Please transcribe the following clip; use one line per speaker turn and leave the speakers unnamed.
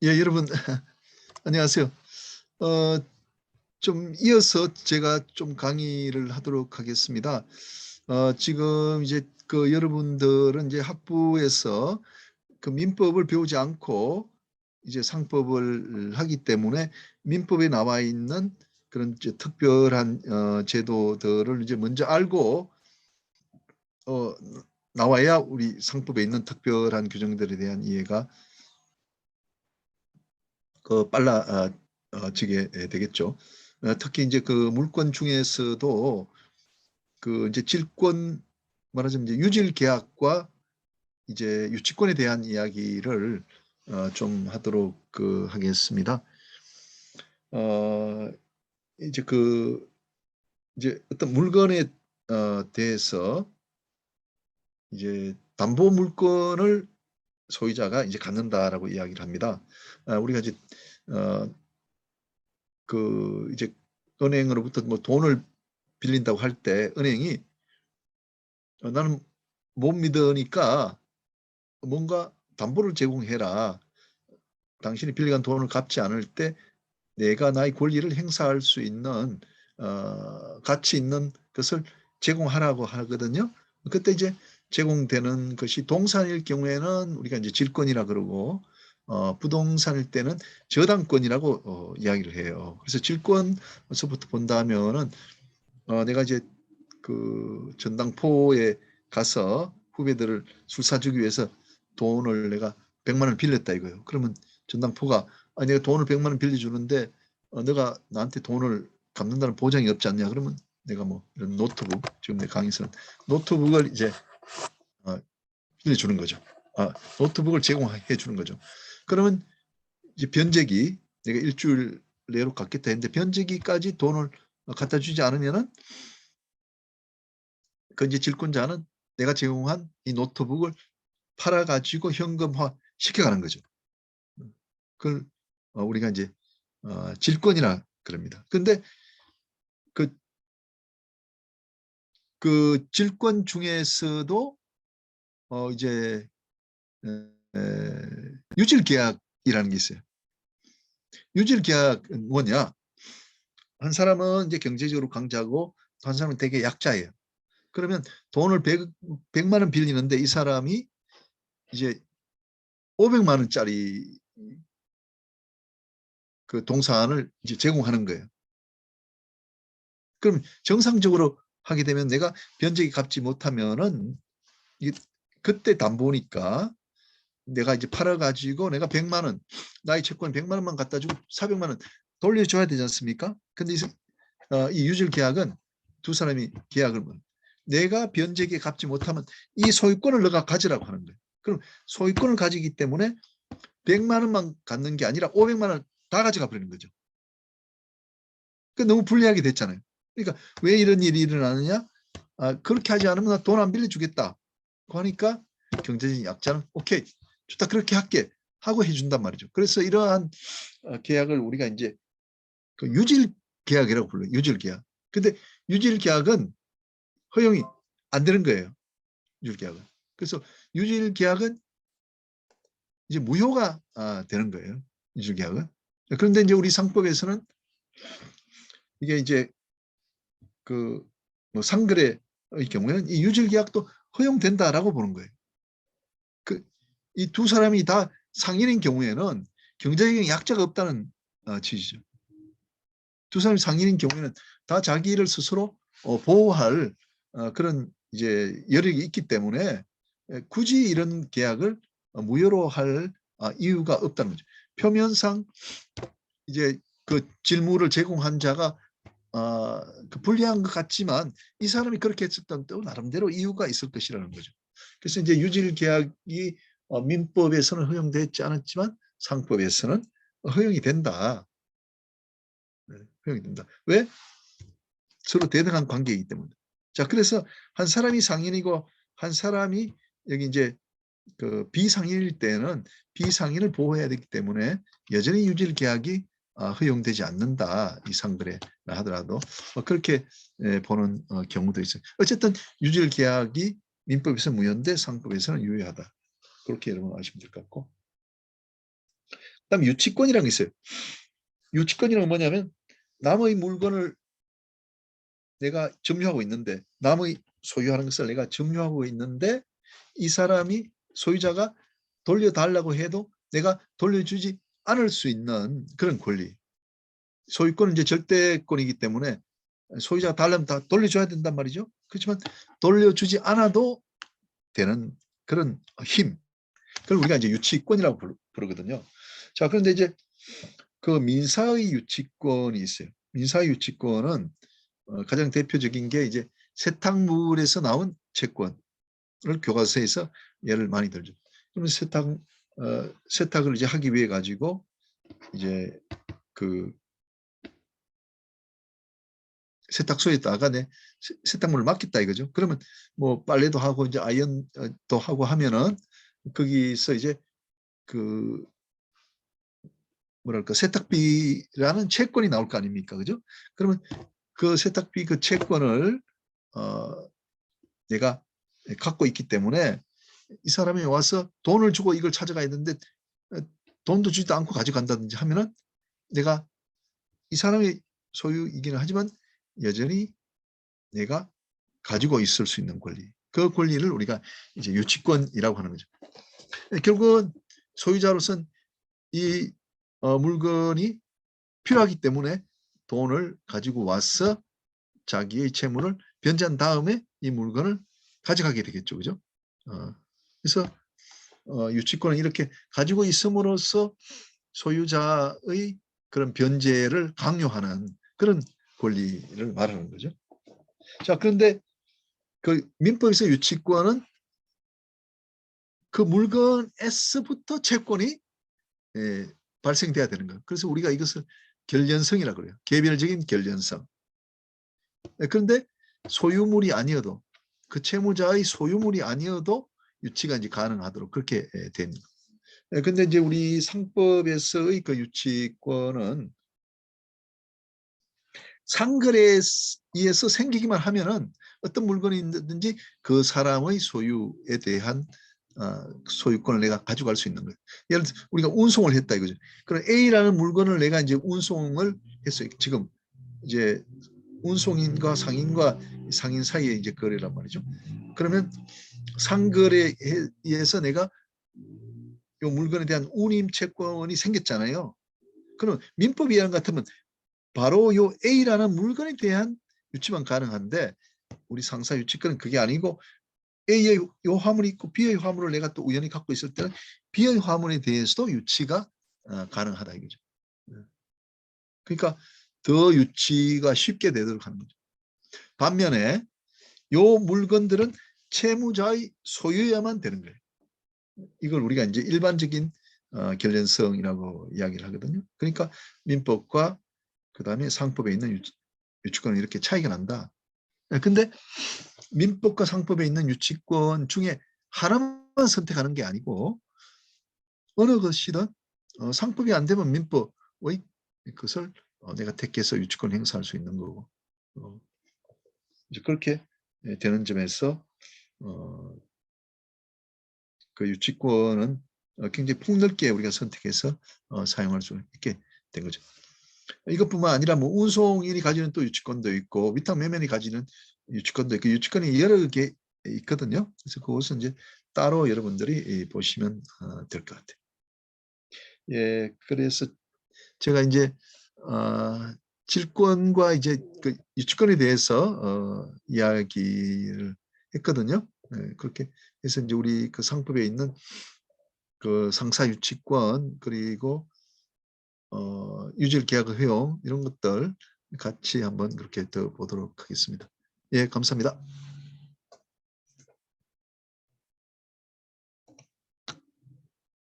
예, 여러분 안녕하세요. 어, 좀 이어서 제가 좀 강의를 하도록 하겠습니다. 지금 이제 여러분들은 이제 학부에서 그 민법을 배우지 않고 이제 상법을 하기 때문에 민법에 나와 있는 그런 이제 특별한 제도들을 이제 먼저 알고 어, 나와야 우리 상법에 있는 특별한 규정들에 대한 이해가 빨라지게 되겠죠. 특히 이제 그 물권 중에서도 그 이제 질권 말하자면 이제 유질 계약과 이제 유치권에 대한 이야기를 좀 하도록 하겠습니다. 어, 이제 이제 어떤 물건에 대해서 이제 담보 물건을 소유자가 이제 갖는다라고 이야기를 합니다. 우리가 이제 어, 이제 은행으로부터 뭐 돈을 빌린다고 할 때 은행이 나는 못 믿으니까 뭔가 담보를 제공해라. 당신이 빌려간 돈을 갚지 않을 때 내가 나의 권리를 행사할 수 있는 가치 있는 것을 제공하라고 하거든요. 그때 이제 제공되는 것이 동산일 경우에는 우리가 이제 질권이라 그러고 부동산일 때는 저당권이라고 이야기를 해요. 그래서 질권에서부터 본다면은 내가 이제 전당포에 가서 후배들을 술 사주기 위해서 돈을 내가 100만 원 빌렸다 이거예요. 그러면 전당포가 내가 돈을 100만 원 빌려주는데 너가 나한테 돈을 갚는다는 보장이 없지 않냐. 그러면 내가 뭐 이런 노트북, 지금 내 강의서는 노트북을 이제 어, 빌려주는 거죠. 노트북을 제공해 주는 거죠. 그러면 이제 변제기, 내가 일주일 내로 갚겠다 했는데 변제기까지 돈을 갖다 주지 않으면은 그 이제 질권자는 내가 제공한 이 노트북을 팔아가지고 현금화 시켜가는 거죠. 그걸 우리가 이제 질권이라 그럽니다. 근데 그, 그 질권 중에서도 이제 유질계약이라는 게 있어요. 유질계약은 뭐냐? 한 사람은 이제 경제적으로 강자고 한 사람은 되게 약자예요. 그러면 돈을 100만 원 빌리는데 이 사람이 이제 500만 원짜리 그 동산을 이제 제공하는 거예요. 그럼 정상적으로 하게 되면 내가 변제기 갚지 못하면은 그때 담보니까 내가 이제 팔아가지고 내가 100만 원, 나의 채권 100만 원만 갖다 주고 400만 원 돌려줘야 되지 않습니까? 근데 이 유질 계약은 두 사람이 계약을 내가 변제기에 갚지 못하면 이 소유권을 너가 가지라고 하는 거예요. 그럼 소유권을 가지기 때문에 100만 원만 갖는 게 아니라 500만 원 다 가져가 버리는 거죠. 그 너무 불리하게 됐잖아요. 그러니까 왜 이런 일이 일어나느냐? 그렇게 하지 않으면 나 돈 안 빌려주겠다. 하니까 경제적인 약자는 오케이, 좋다, 그렇게 할게 하고 해준단 말이죠. 그래서 이러한 계약을 우리가 이제 유질 계약이라고 불러요. 유질 계약. 근데 유질 계약은 허용이 안 되는 거예요. 유질 계약은. 그래서 유질 계약은 이제 무효가 되는 거예요. 유질 계약은. 그런데 이제 우리 상법에서는 이게 이제 뭐 상거래의 경우에는 이 유질 계약도 허용된다라고 보는 거예요. 이 두 사람이 다 상인인 경우에는 경제적인 약자가 없다는 취지죠. 두 사람이 상인인 경우에는 다 자기를 스스로 보호할 그런 이제 여력이 있기 때문에 굳이 이런 계약을 무효로 할 이유가 없다는 거죠. 표면상 이제 그 질무를 제공한 자가 불리한 것 같지만 이 사람이 그렇게 했었던 또 나름대로 이유가 있을 것이라는 거죠. 그래서 이제 유질 계약이 민법에서는 허용되지 않았지만 상법에서는 허용이 된다. 네, 허용이 된다. 왜? 서로 대등한 관계이기 때문에. 자, 그래서 한 사람이 상인이고 한 사람이 여기 이제 비상인일 때는 비상인을 보호해야 되기 때문에 여전히 유질 계약이 허용되지 않는다. 이 상거래라 하더라도 그렇게 보는 경우도 있어요. 어쨌든 유질 계약이 민법에서 무효인데 상법에서는 유효하다. 그렇게 여러분 아시면 될 것 같고. 그다음에 유치권이라는 게 있어요. 유치권이란 건 뭐냐면 남의 물건을 내가 점유하고 있는데, 남의 소유하는 것을 내가 점유하고 있는데 이 사람이, 소유자가 돌려달라고 해도 내가 돌려주지 않을 수 있는 그런 권리. 소유권은 이제 절대권이기 때문에 소유자가 달라면 다 돌려줘야 된단 말이죠. 그렇지만 돌려주지 않아도 되는 그런 힘. 그걸 우리가 이제 유치권이라고 부르거든요. 자, 그런데 이제 그 민사의 유치권이 있어요. 민사의 유치권은 가장 대표적인 게 이제 세탁물에서 나온 채권을 교과서에서 예를 많이 들죠. 그러면 세탁을 이제 하기 위해 가지고 이제 그 세탁소에다가 내 세탁물을 맡겼다 이거죠. 그러면 뭐 빨래도 하고 이제 아이언도 하고 하면은 거기서 이제 그 뭐랄까 세탁비라는 채권이 나올 거 아닙니까, 그죠? 그러면 그 세탁비 그 채권을 내가 갖고 있기 때문에 이 사람이 와서 돈을 주고 이걸 찾아가야 되는데 돈도 주지도 않고 가져간다든지 하면은 내가 이 사람의 소유이기는 하지만 여전히 내가 가지고 있을 수 있는 권리. 그 권리를 우리가 이제 유치권이라고 하는 거죠. 결국은 소유자로서는 이 물건이 필요하기 때문에 돈을 가지고 와서 자기의 채무를 변제한 다음에 이 물건을 가져가게 되겠죠. 그죠? 그래서 유치권은 이렇게 가지고 있음으로써 소유자의 그런 변제를 강요하는 그런 권리를 말하는 거죠. 자, 그런데 그 민법에서 유치권은 그 물건에서부터 채권이 발생돼야 되는 거예요. 그래서 우리가 이것을 결연성이라고 그래요. 개별적인 결연성. 그런데 소유물이 아니어도, 그 채무자의 소유물이 아니어도 유치가 이제 가능하도록 그렇게 된 거예요. 근데 이제 우리 상법에서의 그 유치권은 상거래에 의해서 생기기만 하면은 어떤 물건이 있든지 그 사람의 소유에 대한 소유권을 내가 가져갈 수 있는 거예요. 예를 들어 우리가 운송을 했다 이거죠. 그럼 A라는 물건을 내가 이제 운송을 했어요. 지금 이제 운송인과 상인과 상인 사이에 이제 거래란 말이죠. 그러면 상거래에 의해서 내가 이 물건에 대한 운임 채권이 생겼잖아요. 그럼 민법 위반 같으면 바로 요 A라는 물건에 대한 유치만 가능한데 우리 상사 유치권은 그게 아니고 A의 요 화물이 있고 B의 화물을 내가 또 우연히 갖고 있을 때는 B의 화물에 대해서도 유치가 가능하다 이거죠. 그러니까 더 유치가 쉽게 되도록 하는 거죠. 반면에 요 물건들은 채무자의 소유여야만 되는 거예요. 이걸 우리가 이제 일반적인 결연성이라고 이야기를 하거든요. 그러니까 민법과 그다음에 상법에 있는 유치권은 이렇게 차이가 난다. 근데 민법과 상법에 있는 유치권 중에 하나만 선택하는 게 아니고 어느 것이든 상법이 안 되면 민법의 그것을 내가 택해서 유치권 행사할 수 있는 거고 이제 그렇게 되는 점에서 그 유치권은 굉장히 폭넓게 우리가 선택해서 사용할 수 있게 된 거죠. 이것뿐만 아니라 뭐 운송인이 가지는 또 유치권도 있고 위탁 매매인이 가지는 유치권도 있고 유치권이 여러 개 있거든요. 그래서 그것은 이제 따로 여러분들이 보시면 될 것 같아요. 예, 그래서 제가 이제 질권과 이제 그 유치권에 대해서 이야기를 했거든요. 네, 그렇게 해서 이제 우리 그 상법에 있는 그 상사 유치권 그리고 유질 계약 허용 이런 것들 같이 한번 그렇게 더 보도록 하겠습니다. 예, 감사합니다.